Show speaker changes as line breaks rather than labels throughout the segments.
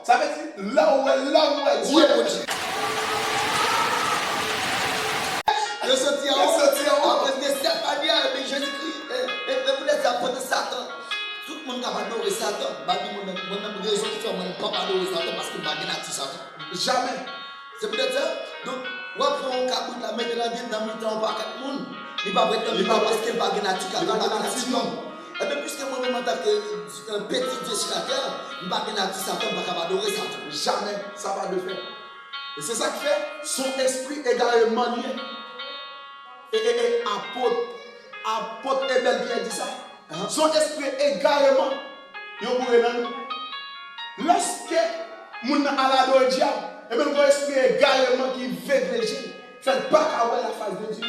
Ça veut dire là où est Dieu.
Je sortis en haut. Après, Stéphanie avec Jésus-Christ. Et vous êtes apôtres de Satan. Tout le monde a adoré Satan. Moi-même, raison qui fait, moi, je ne peux pas adorer Satan parce que je ne pas Satan.
Jamais.
C'est peut-être ça. Donc, on va prendre un cabot, la mettre dans le temps, pas quatre monde. Il va mettre dans le temps parce qu'il n'y a pas de nature. Et bien, puisque moi-même, en tant que petit Dieu sur la terre, je ne peux pas Satan, je ne peux pas adorer Satan.
Jamais ça va le faire. Et c'est ça qui fait son esprit également lié. Et apôtre Ebel qui a dit ça. Son esprit également. Lorsque mon alado est diable, et bien mon esprit également qui veut les gens, fait pas avoir la face de Dieu.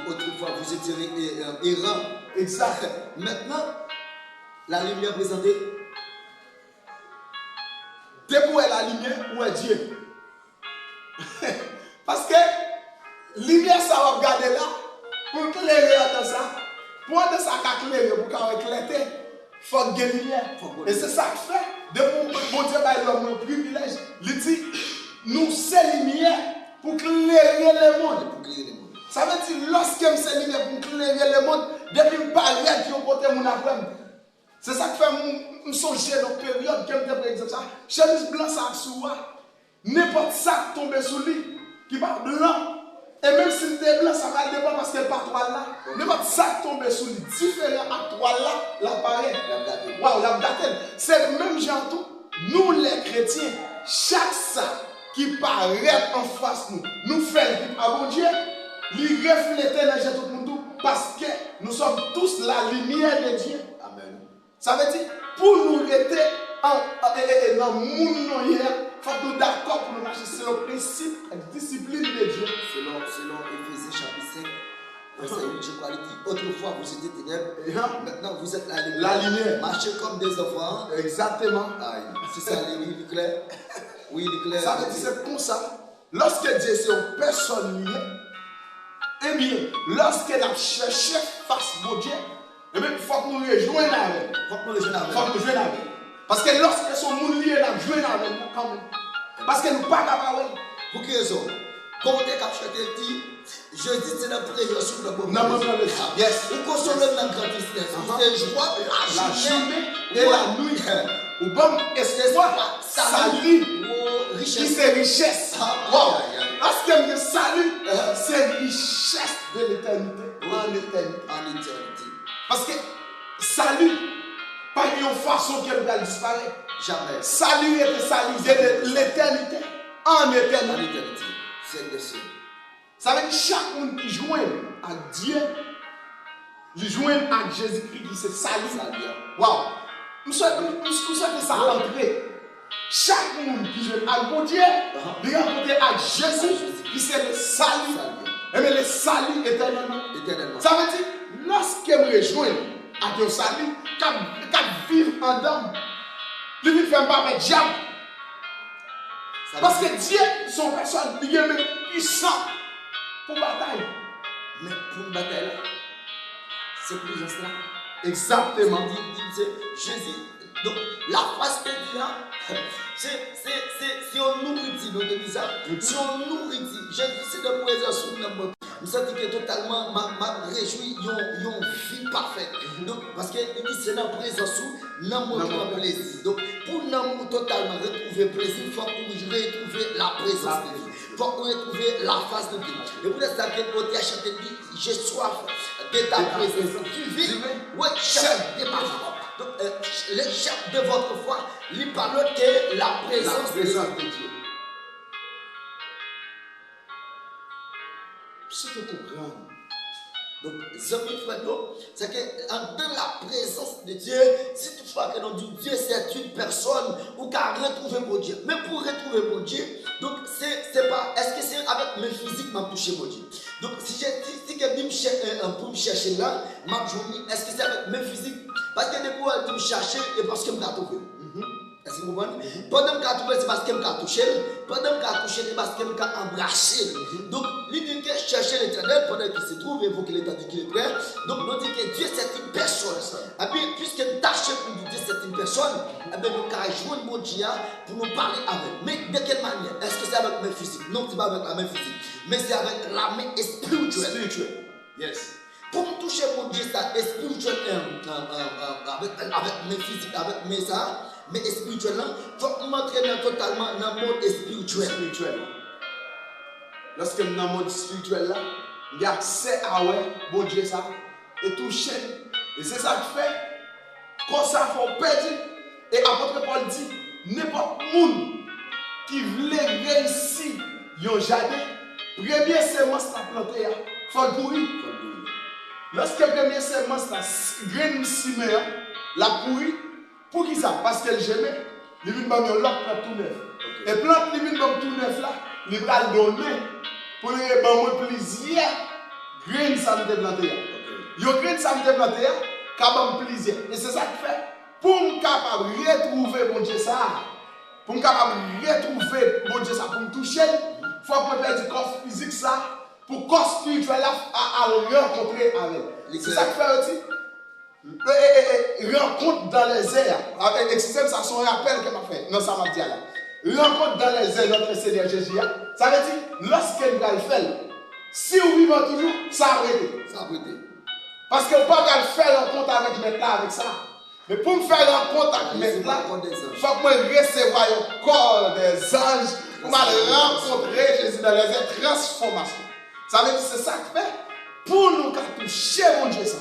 Autrefois, vous étiez errant.
Exact.
Maintenant, la lumière présentée.
Dès où est la lumière, où est Dieu? Parce que lumière, ça va regarder là, pour éclairer dans ça, pour de ça qu'éclairer, pour qu'on éclaire, il faut que lumière. Et c'est ça que fait, depuis mon Dieu, l'homme le privilège, il dit, nous sommes lumière pour éclairer le monde. Ça veut dire, lorsque je suis lumière pour éclairer le monde, depuis que je parle qui ont porté mon après. C'est ça que fait, je songe dans la période, comme par exemple ça, chemise blanc, ça sous moi. N'importe ça tombe sous lui, qui va blanc, et même si c'est blanc, ça va dépendre parce qu'elle part toile là. N'importe ça tombe sous lui, différent à toile là, l'appareil. Waouh, la date. C'est le même genre tout. Nous les chrétiens, chaque ça qui paraît en face nous fait à bon Dieu, lui refléter dans tout le monde parce que nous sommes tous la lumière de Dieu.
Amen.
Ça veut dire, pour nous rester dans le monde hier, il faut que nous d'accord pour nous marcher. C'est le principe, la discipline de Dieu.
Selon Éphésiens chapitre 5, verset 8, je crois, il dit, autrefois vous étiez ténèbres, maintenant vous êtes la lumière.
La lumière.
Marchez comme des enfants.
Exactement.
C'est ça, oui, il est clair. Oui, il est clair.
Ça veut dire, c'est comme ça. Lorsque Dieu c'est une personne liée, eh bien, lorsqu'elle a cherché face à Dieu, eh bien, il faut que nous rejoignions avec.
Il faut que nous rejoignions avec.
Parce que lorsque son monde lié, nous rejoignons avec nous quand même. Parce que nous ne sommes pas capables.
Pour quelle raison? Comment tu as chanté dit, je dis c'est la présence sur le moment.
Non, yes.
Ou console dans le grand tristesse. C'est joie,
la journée et la nuit. Ou bon, excuse-moi, salut. Qui c'est richesse. Parce que le salut, c'est richesse de l'éternité. En éternité. Parce que salut, pas une façon qu'elle va disparaître.
Jamais.
Salut est salut de l'éternité. En éternité.
C'est le ciel.
Ça veut dire chaque monde qui joint à Dieu, il joint à Jésus-Christ qui se salut. Waouh! Nous sommes ça entrer. Chaque monde qui joue à bon Dieu, il rencontre à Jésus qui c'est le salut. Mais le salut éternellement. Ça veut dire, lorsque je rejoins à Dieu salut, quand vivre en dame, il ne fait pas avec diable. Parce que Dieu, son personne, il est même puissant pour bataille.
Mais pour une bataille là, c'est plus cela.
Exactement.
Jésus. Donc, la face de Dieu, si on nourrit, si on nourrit, Jésus, c'est de présence sur nous. Je me sens que totalement, m'a réjoui, ils ont une vie parfaite. Donc, parce que c'est dans la présence où l'amour est plaisir. Donc, pour l'amour totalement retrouver plaisir, il faut retrouver la présence de Dieu. Il faut retrouver la face de Dieu. Et pour ça que Côté a chanté, j'ai soif de ta présence. Tu vis, oui, chef de ma foi. Donc, le chef de votre foi, il parle de la présence de Dieu.
C'est tout grand.
Donc, c'est que dans la présence de Dieu, si tu crois que dans Dieu c'est une personne ou qu'à retrouver mon Dieu. Mais pour retrouver mon Dieu, donc c'est pas, est-ce que c'est avec mes physiques m'a touché mon Dieu? Donc si quelqu'un me cherche pour me chercher là, est-ce que c'est avec mes physiques? Parce que des fois tu me cherches et parce que je me trouvé. Est-ce tu comprends? Pendant que je c'est parce que je touché, pendant que je touché, c'est parce que je embrassé. Donc, il dit que chercher l'éternel pendant qu'il se trouve, il faut qu'il est qu'il est prêt. Donc, nous dit que Dieu c'est une personne. Et puis, puisque nous tâchons pour nous dire c'est une personne, et bien nous allons jouer mon Dieu pour nous parler avec. Mais de quelle manière? Est-ce que c'est avec la main physique? Non, ce n'est pas avec la main physique, mais c'est avec la main spirituelle.
Yes.
Pour me toucher mon Dieu, ça est spirituel avec mes physiques, avec mes ça, mais spirituellement, il faut m'entraîner totalement dans le mode spirituel.
Lorsque nous sommes dans le mode spirituel là, il y a accès à ouais, bon Dieu ça, et toucher. Et c'est ça qui fait, quand ça faut perdre, et apôtre Paul dit, n'importe monde qui voulait réussir un jardin, premier semence à planter, il faut le pourrir. Lorsque le premier semence la graine simé, la pourri, pour qui ça? Parce qu'elle gemait, il vient de l'autre plante tout neuf. Et plante, il vient de tout neuf là, il va le donner pour lui donner plaisir. Graine ça me planté. Yo graine ça me planté, capable plaisir. Et c'est ça qui fait pour me capable retrouver mon Dieu ça. Pour me capable retrouver mon Dieu ça, pour me toucher, il faut que je du corps physique ça. Pour corps spirituel à rencontrer avec. C'est ça qui fait aussi. Rencontre dans les airs. Excusez-moi, ça son rappel que m'a fait. Non, ça m'a dit là. Rencontre dans les airs notre Seigneur Jésus. Ça veut dire, lorsqu'elle va le faire, si vous vivez toujours, ça a arrêté.
Ça a arrêté.
Parce que vous ne pouvez pas faire rencontre avec maintenant avec ça. Mais pour me faire rencontre avec maintenant, il faut que je recevoir le corps des anges pour me rencontrer Jésus dans les airs. Transformation. Ça veut dire que c'est ça qui fait pour nous toucher mon Dieu ça.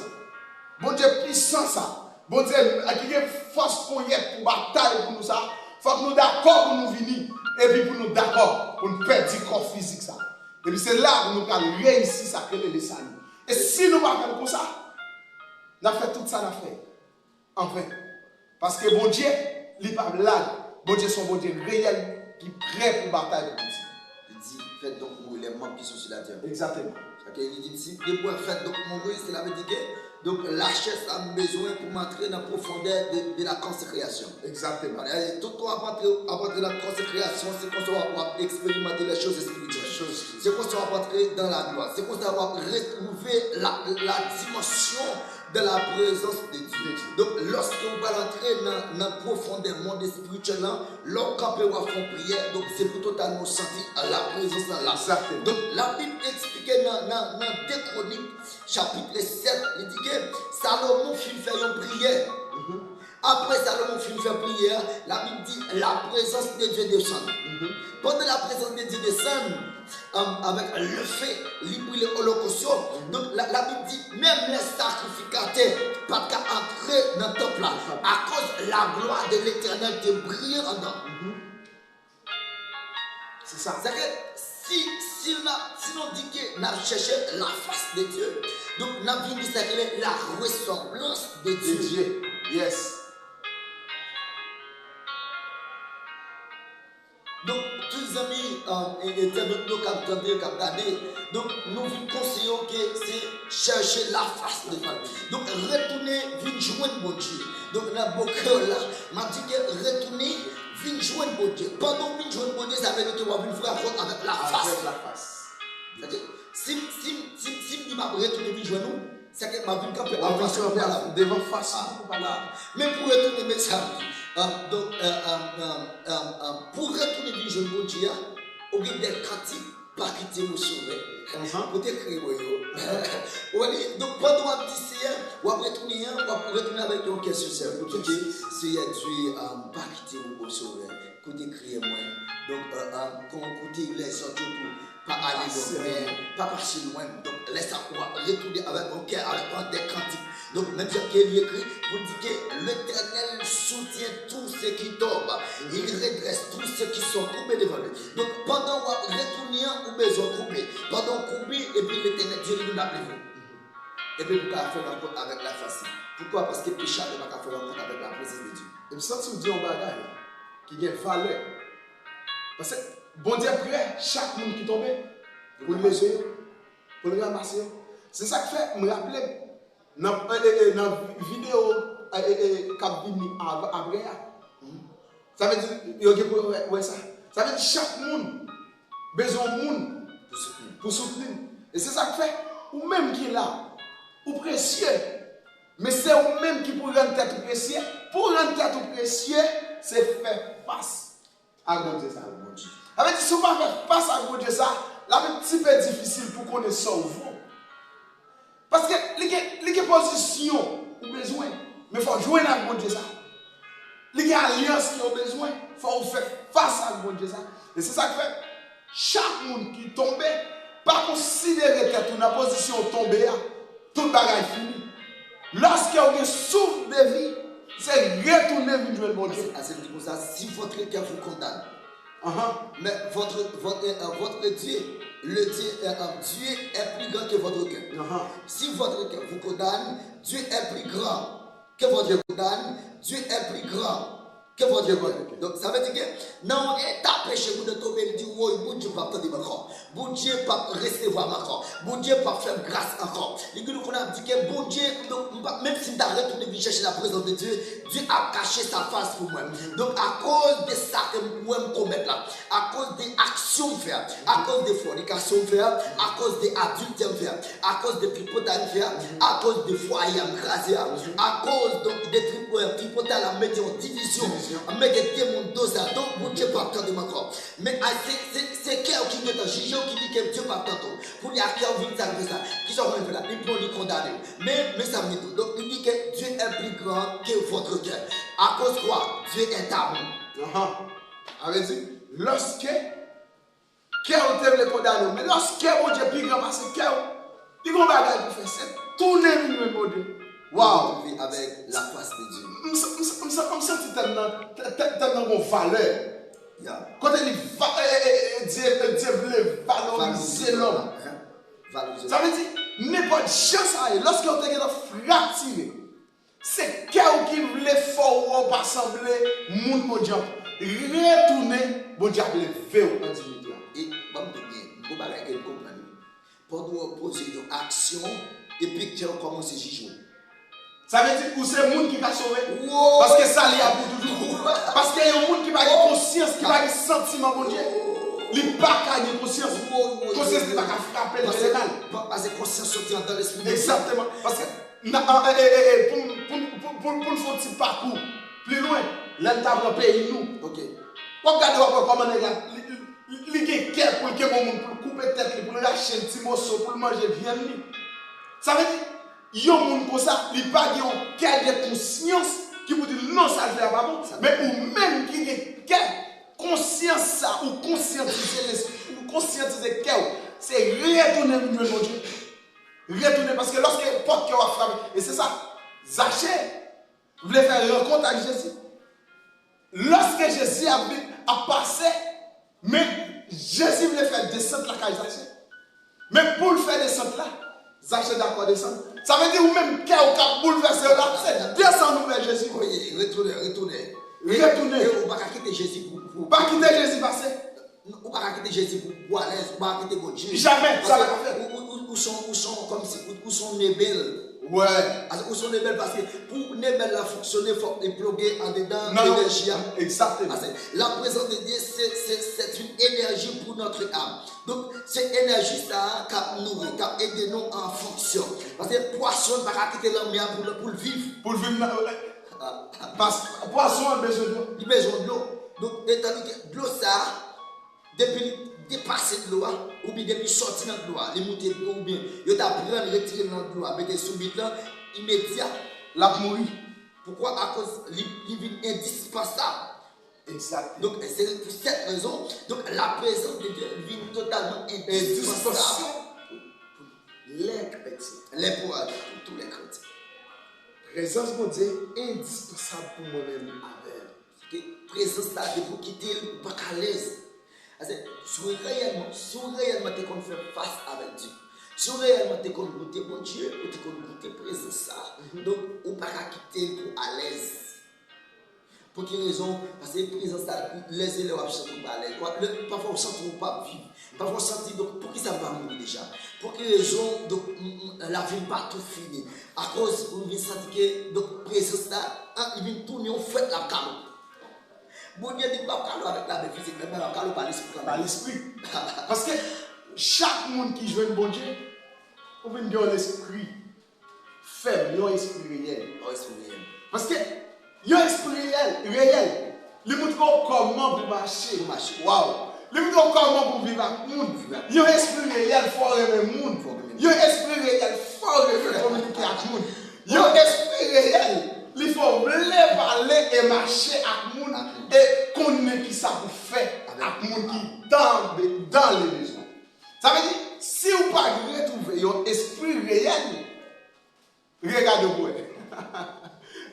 Bon Dieu puissant ça. Bon Dieu qui a force pour bataille pour nous ça. Il faut que nous d'accord pour nous venir. Et puis pour nous d'accord pour nous perdre du corps physique ça. Et puis c'est là que nous allons réussir ça que les salut. Et si nous ne faisons pas comme ça, nous avons fait tout ça nous fait. En fait. Parce que bon Dieu, il n'est pas blague. Bon Dieu c'est un bon Dieu réel qui est prêt pour bataille pour nous.
Il dit, faites donc mourir les membres qui sont sur la terre.
Exactement.
Il dit, si les points faites donc mourir, cela veut dire que donc, la chaise a besoin pour m'entrer dans la profondeur de la consécration.
Exactement.
Tout ce qu'on va rentrer dans la consécration, c'est qu'on va expérimenter les choses spirituelles. C'est qu'on va rentrer dans la gloire. C'est qu'on va retrouver la dimension de la présence de Dieu. Donc, lorsqu'on va entrer dans la profondeur du monde spirituel, lorsqu'on peut faire prière, donc c'est pour totalement sentir la présence là.
Exactement.
Donc, la Bible explique dans 2 Chroniques, chapitre 7, il dit que Salomon fit faire une prière. Après Salomon fit faire prière, la Bible dit la présence de Dieu descend. Pendant la présence de Dieu descend, avec le feu, l'hybride holocauste. Donc la Bible dit même les sacrificateurs pas qu'à entrer dans le temple là, à cause de la gloire de l'Éternel qui brille en dedans.
C'est ça.
C'est que si on dit que nous cherchons la face de Dieu, donc nous avons dit que la ressemblance de Dieu.
Yes.
Donc, tous les amis et nous qui regardé, donc nous vous conseillons que c'est chercher la face de Dieu. Donc, retourner, venir joindre mon Dieu. Donc, dans le cœur là, m'a dit que retourner, venir joindre mon Dieu. Pendant que venir joindre mon Dieu, ça veut dire que vous avez une vraie faute avec la face.
Avec la face.
C'est-à-dire, si je m'a retourner, venir joindre nous, c'est que ma vie campe
devant face.
Mais pour retourner mes amis, donc pour retourner du jeune bon Dieu, au lieu des cantiques, pas quitter nous sauver. Pour t'écrire, donc pendant un petit séance, on va retourner avec une question pour te dire si Dieu pas quitter nous sauver. Pour t'écrire moi. Donc quand on écoute les autres pas aller loin, pas passer loin. Donc laisse retourner avec mon cœur, avec des cantiques. Donc même si il écrit, vous dites que l'Éternel soutient tous ceux qui tombent. Il redresse tous ceux qui sont coupés devant lui. Donc pendant qu'on retourner, ou besoin couper. Pendant couper, et puis l'Éternel Dieu nous appelle vous. Et puis vous pouvez faire rencontre avec la face. Pourquoi? Parce que le péché ne peut pas faire rencontre avec la présence de Dieu.
Et puis ça, tu me dis un bagage qui a valeur. Parce que bon Dieu prêt chaque monde qui tombe pour le lever, pour le ramasser. C'est ça qui fait me rappeler dans la vidéo qui a venu après. Ça veut dire, ouais, ça. Ça veut dire chaque monde, besoin de monde pour soutenir. Et c'est ça que fait, ou même qui est là, ou précieux. Mais c'est ou même qui pour rendre tête précieux. Pour rendre tête précieux, c'est faire face à Dieu ça. Ça veut dire, si on va faire face à Dieu ça, là, c'est un petit peu difficile pour qu'on ait ça au fond. Parce que les positions ont besoin, mais il faut jouer dans Dieu ça. Les alliances qui ont besoin, il faut faire face à Dieu ça. Et c'est ça que fait. Chaque monde qui tombe, pas considérer que dans la position tombée, tout le bagage fini. Lorsqu'il y a un souffle de vie, c'est retourner vers le bon Dieu.
C'est pour ça, si votre cœur vous condamne, mais votre Dieu, le Dieu est plus grand que votre cœur. Si votre cœur vous condamne, Dieu est plus grand que votre condamne. Dieu est plus grand que votre Dieu. Donc ça veut dire que non, état péché, vous ne tombez du haut, bon Dieu pas attendre encore. Bon Dieu pas recevoir encore. Bon Dieu pas faire grâce encore. Et que nous on a dit que bon Dieu, même si tu as retourné chercher la présence de Dieu, Dieu a caché sa face pour moi. Donc à cause de ça que moi me commettre là, à cause des actions faire, à cause des fornications faire, à cause des adultères faire, à cause des tripotages faire, à cause des foyers embrasés, à cause donc des tripotages à mettre en division. Mais des démons d'osa, donc mon Dieu pas attendre encore. Mais c'est cœur qui est en jugeant qui dit que Dieu pas attendre. Pour les cœur vite ça qui sont venus là, ils vont les condamner. Mais ça me dit donc il dit que Dieu est plus grand que votre cœur. À cause de quoi? Dieu est amour.
Avait dit, lorsque cœur te le condamner, mais lorsque mon Dieu plus grand parce que cœur, il va bagage pour faire c'est tourner le mon Dieu. Waouh!
Avec la face de Dieu.
Je me sens tellement de valeur. Quand Dieu veut valoriser l'homme. Ça veut dire, n'importe chance à elle, lorsque on est fracturé, c'est cœur qui voulait fort ou pas sembler, mon Dieu. Retourner, mon Dieu a levé au individu.
Et, vous allez comprendre. Pendant poser une action, et puis tu commences à juger.
Ça veut dire que c'est le monde qui va sauver. Parce que ça l'est à bout toujours. Parce qu'il y a un monde qui va avoir conscience, qui va avoir sentiment, mon Dieu. Il n'y a pas qu'à avoir conscience. Conscience n'est pas qu'à frapper dans les balles.
Parce que conscience sortit dans l'esprit.
Exactement. Parce que pour le faire un petit parcours plus loin, l'État va payer nous.
Ok.
Regardez comment on est. Il y a quelqu'un pour le couper tête, pour le lâcher un petit morceau, pour le manger bien. Ça veut dire. Yon moun comme ça, il pas yon quelle conscience qui vous dit non ça ne fait pas bon, mais ou même qui a conscience ça ou conscientiser l'esprit ou conscientiser cœur, c'est retourner vers mon Dieu. Retourner parce que lorsque porte qui a frappé et c'est ça, Zachée voulait faire rencontre avec Jésus. Lorsque Jésus a passé, mais Jésus voulait faire descendre la caille Zachée. Mais pour le faire descendre là, Zachée d'accord descendre. Ça veut dire ou même qui a bouleversé là, c'est descendre vers Jésus.
Oui, retournez.
Retournez.
On va quitter Jésus pour.
Pas quitter Jésus passé.
On va quitter Jésus pour aller, on va quitter votre Dieu.
Jamais, ça va pas faire.
Où sont comme si, où sont les belles.
Ouais.
Où sont les belles parce que pour les belles fonctionner, il faut les plugger en dedans l'énergie.
Exactement.
La présence de Dieu, c'est une énergie pour notre âme. Donc, cette énergie ça qui nous nourrit, qui aide nous en fonction. Parce que le poisson ne va pas quitter la mer pour le vivre.
Pour le vivre. Parce que le poisson a besoin de l'eau.
Il a besoin de l'eau. Donc, étant donné que l'eau ça, depuis dépasser de l'eau, ou bien depuis sortir de l'eau, les montées de l'eau, ou bien il y a prendre, retirer de l'eau, mettre sous le immédiat, la mourir. Pourquoi? À cause il est indispensable.
Exact.
Donc, c'est pour cette raison, donc la présence de Dieu vient totalement indispensable pour les chrétiens, pour tous les chrétiens.
Présence de Dieu indispensable pour moi-même.
Amen. Présence là, de pour quitter le pas à l'aise. Si réellement tu qu'on fait face avec Dieu, si réellement tu qu'on goûter mon Dieu, ou tu qu'on goûter présence ça, donc on ne peut pas quitter pour à l'aise. Pour quelle raison? Parce que la présence ça, les élèves chantent pas à l'aise. Parfois on chante pas vivre. Parfois on chante donc pour qui ça va mourir déjà? Pour quelle raison? Donc la vie n'est pas tout finie. À cause on vient sentir que donc présence là, il vient tourner on fait la cam. Bon Dieu dit pas calme avec la physique, mais pas calme par l'esprit.
Par l'esprit. Parce que chaque monde qui joue un bon Dieu, on veut dire l'esprit faible, un esprit réel. Parce que un esprit réel, il montre comment pour marcher. Waouh! Il montre comment pour vivre avec le monde. Un esprit réel, il faut aimer le monde. Un esprit réel, il faut communiquer avec le monde. Un esprit réel, il faut parler et marcher avec le monde et connaître qui ça pour faire avec le monde qui dans les maisons. Ça veut dire, si vous ne pas retrouver un esprit réel, regardez-vous.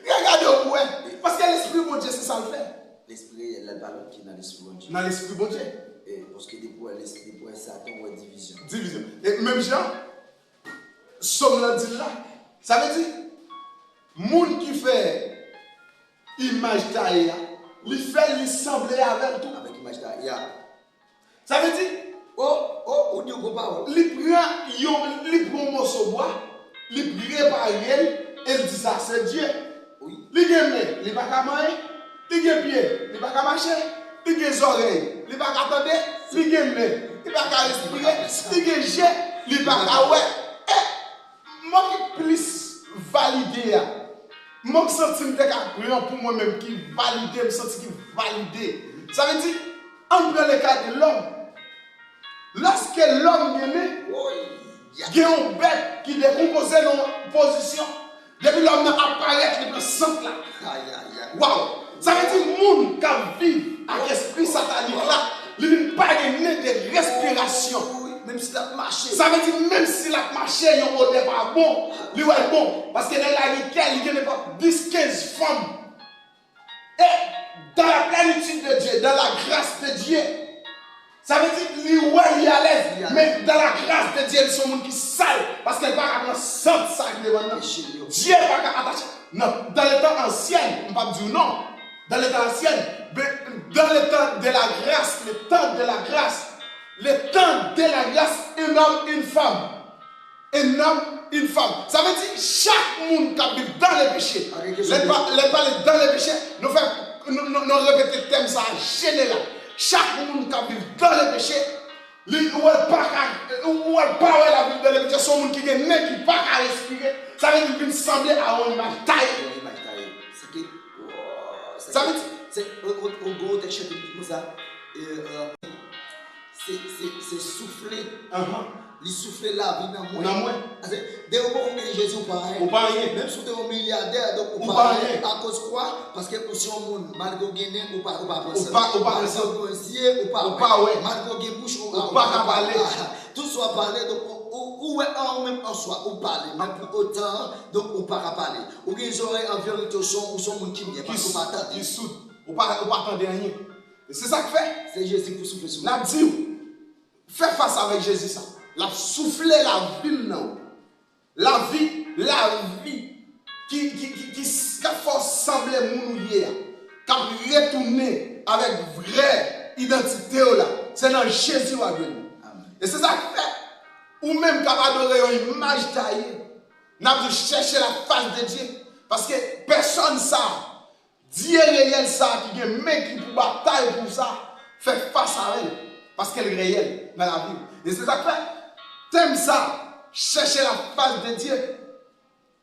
Regardez-vous. Parce que l'esprit bon Dieu, c'est ça le fait.
L'esprit réel, le ballon qui est dans l'esprit bon Dieu.
Dans l'esprit bon Dieu.
Parce que des fois, l'esprit pour Satan ou division.
Division. Et même Jean, somme là dit là, ça veut dire, monde qui fait image taille, il fait sembler avec tout.
Avec image taille.
Ça veut dire,
oh, Dieu parole.
Il prend un morceau de bois, il prépare et il dit ça, c'est Dieu.
Oui.
Il a main, il n'a pas qu'à manger, il a pied, il n'a pas qu'à marcher, il a oreilles, il n'a pas qu'à attendre, il a main, il n'a pas qu'à respirer, il a jet, il n'a pas qu'à ouais. Et moi qui plus validé, moi qui sens que pour moi-même qui valide, me sens qui valide. Ça veut dire, en prend le cas de l'homme. Lorsque l'homme est né, il y a un bec qui décompose dans position. Depuis l'homme apparaît, il prend centre là. Waouh! Ça veut dire que les gens qui vivent avec l'esprit satanique là, ils n'ont pas de respiration.
Même si la marché.
Ça veut dire même si la marché est pas bon, il est bon. Parce que dans la nickel, il y a 10-15 femmes. Et dans la plénitude de Dieu, dans la grâce de Dieu, ça veut dire qu'il est à l'aise. Mais dans la grâce de Dieu, ils sont des gens qui sont sales. Parce qu'elle ne va pas prendre ça devant nous. Dieu ne va pas attacher. Non, dans les temps anciens, on ne va pas dire non. Dans les temps anciens, dans le temps de la grâce, le temps de la grâce, le temps de la grâce, un homme, une femme. Un homme, une femme. Ça veut dire chaque monde qui vit dans le péché. Les parler dans le péché, nous répétons le thème ça général. Chaque monde qui vit dans le péché, ou elle pas la vie dans le péché, son monde qui est né, qui ne peut pas respirer, ça veut dire qu'il sembler à une image taille. Ça veut dire,
c'est au gros texte comme ça. C'est souffler. Il souffle la vie dans moi. Dès que vous Jésus ou pas rien. Même si vous êtes un milliardaire, donc vous pas rien. À cause de quoi? Parce que pour son monde, malgré gagner, ou pas penser. Ou pas penser. Ou pas malgré bouche, ou pas parler. Tout soit parlé, donc ou en même en soi, ou parler. Mais pour autant, donc ou pas parler. Ou bien ils auraient en vérité au son, ou son monde qui vient. Parce qu'on pas attendre.
Qui soude. Ou pas attendre rien. Et c'est ça que fait.
C'est Jésus qui souffle sur
nous. N'a dit, fais face avec Jésus ça. La souffler la vie non. La vie qui faut sembler mourir, qui retourner avec vraie identité là. C'est dans Jésus qui a venu. Et c'est ça qui fait. Ou même quand on adore une image taillée, n'a pas chercher la face de Dieu. Parce que personne ça, Dieu réel ça, qui a un mec qui peut batailler pour ça, fait face à elle. Parce qu'elle est réelle dans la vie. Et c'est ça qui fait. T'aimes ça, chercher la face de Dieu.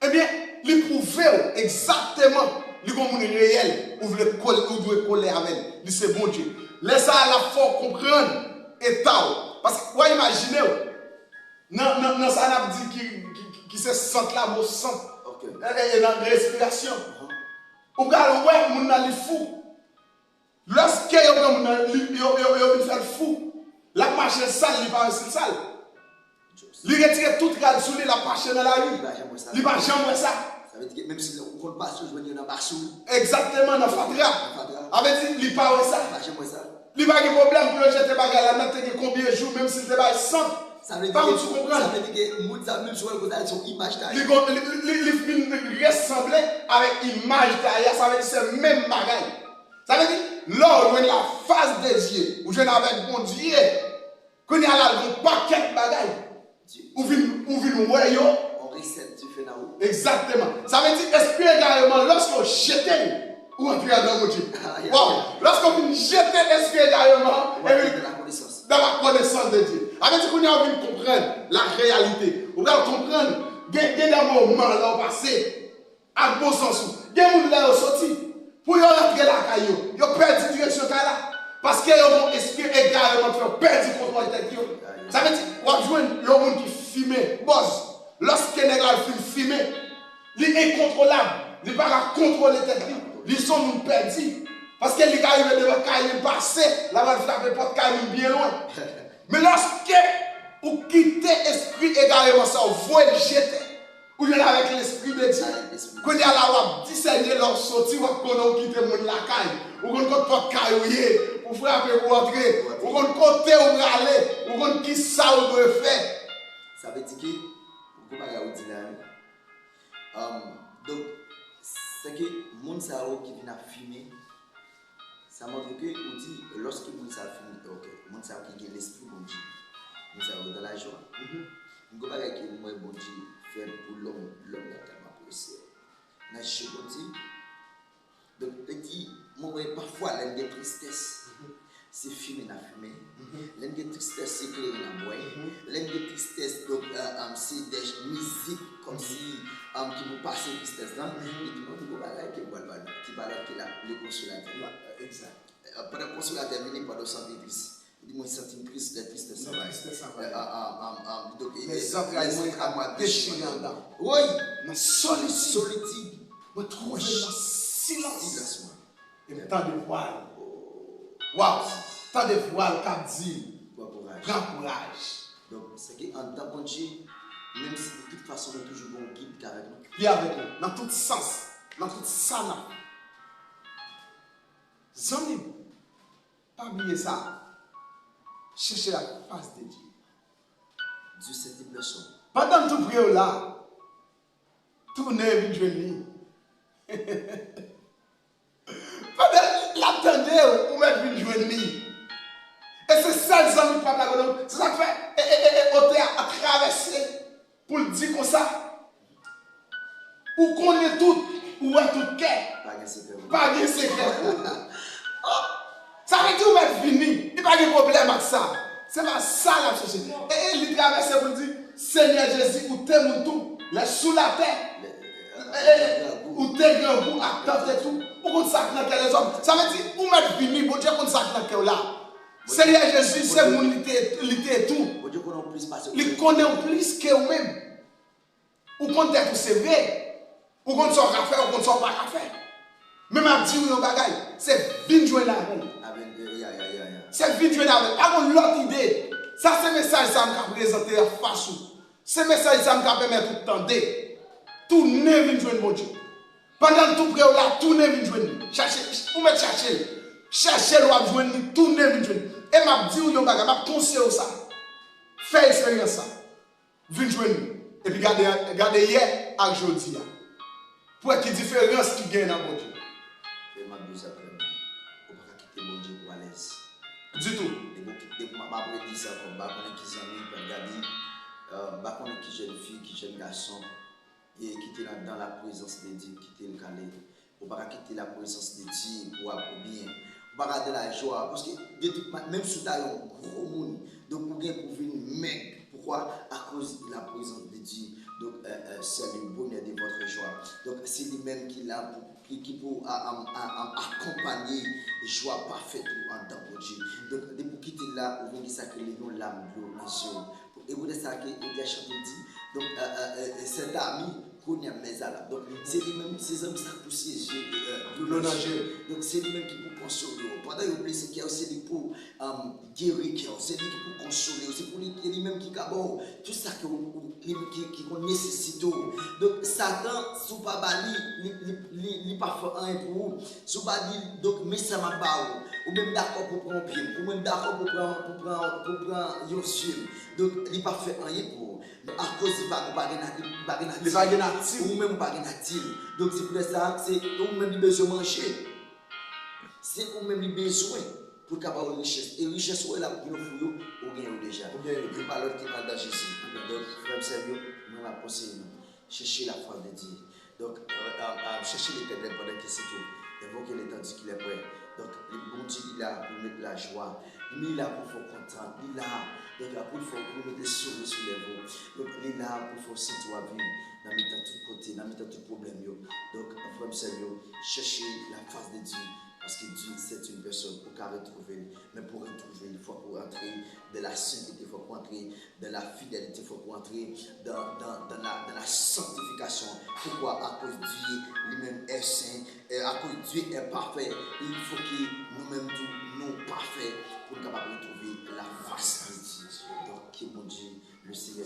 Eh bien, lui prouver exactement le monde réel où vous devez coller avec lui. C'est bon Dieu. Laissez à la fois comprendre et tal. Parce que, vous imaginez, non, ça n'a pas dit qui se sent là, mon sang. Et dans la respiration. Vous regardez, ouais, mon ali fou. Lorsque vous fait fou, la machine sale, il va rester sale. Il retire toute la sous la marche dans la rue. Il va jamais ça.
Ça veut dire que même si on ne passe pas, je vais dans marche.
Exactement, dans Fatra. Avec dit, il parle ça. Il va pas de problème pour le jeter bagarre là, combien de jours, même si c'est pas 100.
Ça veut dire que les gens même sur le sont image taille.
Il ressemble avec image taille, ça veut dire c'est même bagaille. Ça veut dire, lors où la face des yeux, où je n'ai avec mon Dieu, qu'on y a là un paquet de bagaille. Ou vin ouais
on reset du fait là.
Exactement. Ça veut dire esprit également lorsqu'on jette ou entrer dans mon Dieu.
Ah,
Wow. Lorsqu'on vient jeter l'esprit également,
de la connaissance.
dans la connaissance de Dieu. Avec ce qu'on a envie de comprendre la réalité. On va comprendre. Il y a des moments là au passé, à bon sens. Il y a des gens là qui sorti. Pour y rentrer la caillou, ils ont perdu direction là. Parce qu'ils ont esprit également fait perdre le contrôle de tête. Ça veut dire, on va jouer le monde qui filme, boss. Lorsque les gens filment, il est incontrôlable. Il ne peut pas contrôler tête. Ils sont perdus. Parce que les gars arrivent devant le passé, là-bas, ils frappent pas de caillou bien loin. Mais lorsque vous quittez l'esprit également, ça, vous voyez le jeter. Ou bien avec l'esprit de Dieu. Quand il y a là, vous discernez leur sortie, vous quittez la caille. Vous ne comptez pas de caille, vous frappez pour entrer. Vous ne comptez où aller. Vous ne comptez qui ça vous devez faire.
Ça veut dire que, vous ne pouvez pas dire. Donc, c'est que les gens qui viennent filmer, ça montre que, on dit, lorsque les gens filment, ok, les gens qui ont l'esprit bon Dieu, les gens dans la joie. On ne peut pas dire que moi, bon Dieu, fait pour l'homme est tellement précieux. Dans le chez bon Dieu. Donc, petit, moi, parfois, l'un des tristesses, c'est fumer la fumée. L'un des tristesses, c'est éclairer la boîte. L'un des tristesses, donc, c'est des musiques comme si, qui vous passent une tristesse là. Et du coup, vous ne pouvez pas dire que qui va là, le consolateur.
Exact.
Pendant le consolateur, il n'est pas de santé triste. Il dit, moi, je sens une tristesse. Donc,
les entrailles à moi déchirées en dedans.
Oui,
la solitude.
Solitude.
Vous trouvez le silence. Et tant de voile. Waouh! Tant de voile qu'a dit. Grand courage.
Donc, c'est qu'en tant que Dieu, même si de toute façon, on est toujours bon guide avec nous.
Qui est avec nous? Dans tout sens. Dans tout sana. Zami, pas oublier ça. Cherchez la face de Dieu.
Dieu, c'est une personne.
Pendant tout prière là, tournez et venez. Pendant l'attendez, vous mettez une journée. Et c'est ça, les amis, pas d'accord. C'est ça que fait. Et à traverser pour le dire comme ça. Ou connaît tout, ou est tout cœur. Pas de secret. Ça veut dire que vous êtes venu. Il n'y a pas de problème avec ça. C'est pas ça la chercher. Et il traverse pour dire Seigneur Jésus, où t'es mon tout, là sous la terre. Où t'es grand bout à tenter tout. Où qu'on sac dans les hommes. Ça veut dire, où êtes venu, bon Dieu, qu'on sac dans là. Seigneur Jésus, c'est mon lité tout. Il connaît plus que vous-même. Ou qu'on t'est tout sévère. Ou qu'on soit à faire, ou qu'on soit pas à faire. Même à dire un bagage, c'est bien jouer là. C'est bien jouer là. Pas l'autre idée. Ça, c'est le message ça m'a présenté à face. Ce message ça m'a permis de tout tendre. Tout n'est bien jouer mon Dieu. Pendant tout près là, tout n'est bien jouer. Cherchez, vous mettez chercher. Cherchez le à jouer, tout n'est bien jouer. Et m'a dit un bagage, m'a conseillé ça. Fais expérience ça. Viens jouer. Et puis regardez hier à aujourd'hui. Pour qu'il y ait une différence qui gagne dans mon Dieu.
Et ma douce après, on va quitter mon Dieu pour à l'aise.
Du tout.
Et pour ma dit ça comme bah on qui amis, pour regarder, bah on qui jeune fille, qui jeune garçon, et qui était dans la présence de Dieu, qui était le calé. On va quitter la présence de Dieu pour bien. On va garder la joie. Parce que même si tu as un gros monde, donc vous pouvez venir mec. Pourquoi? À cause de la présence de Dieu. Donc, c'est le bonheur de votre joie. Donc, c'est lui-même qui l'a qui peut accompagner la joie parfaite en tant que Dieu. Donc, depuis quitter là, vous voyez ça que les noms l'âme de yeux. Et vous voyez ça que il y a chanté dit. Donc, cet ami connaît mes alas. Donc, c'est lui-même, ces hommes, ça pousse ses yeux. Donc, c'est lui-même qui peut consoler. Pendant que vous oubliez, c'est qu'il y a aussi pour guérir, c'est lui qui peut consoler. C'est pour lui-même qui cabot. Tout ça qu'on nécessite. Donc, Satan, sous pas bali, il pas fait un pour vous. Sous pas dit, donc, mais ça m'a pas. Ou même d'accord pour prendre un pied. Ou même d'accord pour prendre un yeux. Donc, il pas fait rien pour vous. À cause de ou même pas natif. Donc c'est pour ça, c'est ou même besoin de manger. C'est ou même besoin pour avoir une richesse. Et richesse ou là pour nous fouiller ou bien déjà. Et pas l'autre qui va dans Jésus. Donc frère sérieux, nous la conseillons. Chercher la foi de Dieu. Donc chercher l'éternel pendant que c'est tout. Invoquez les tandis qu'il est prêt. Donc, le bon Dieu, il est là pour mettre la joie. Il est là pour faire content. Il est là. Donc, là pour mettre les sourires sur les veaux. Donc, il est là pour faire sentir vivre. Dans tout côté, dans tout problème. Donc, frère Seigneur, cherchez la face de Dieu. Parce que Dieu, c'est une personne pour qu'à retrouver. Mais pour retrouver, il faut qu'on entre dans la sainteté, il faut qu'on entre dans la fidélité, il faut qu'on entre dans la sanctification. Pourquoi? À cause de Dieu lui-même est saint, et à cause de Dieu est parfait. Il faut que nous-mêmes nous parfaits pour nous retrouver la face de Dieu. Donc, que mon Dieu, le Seigneur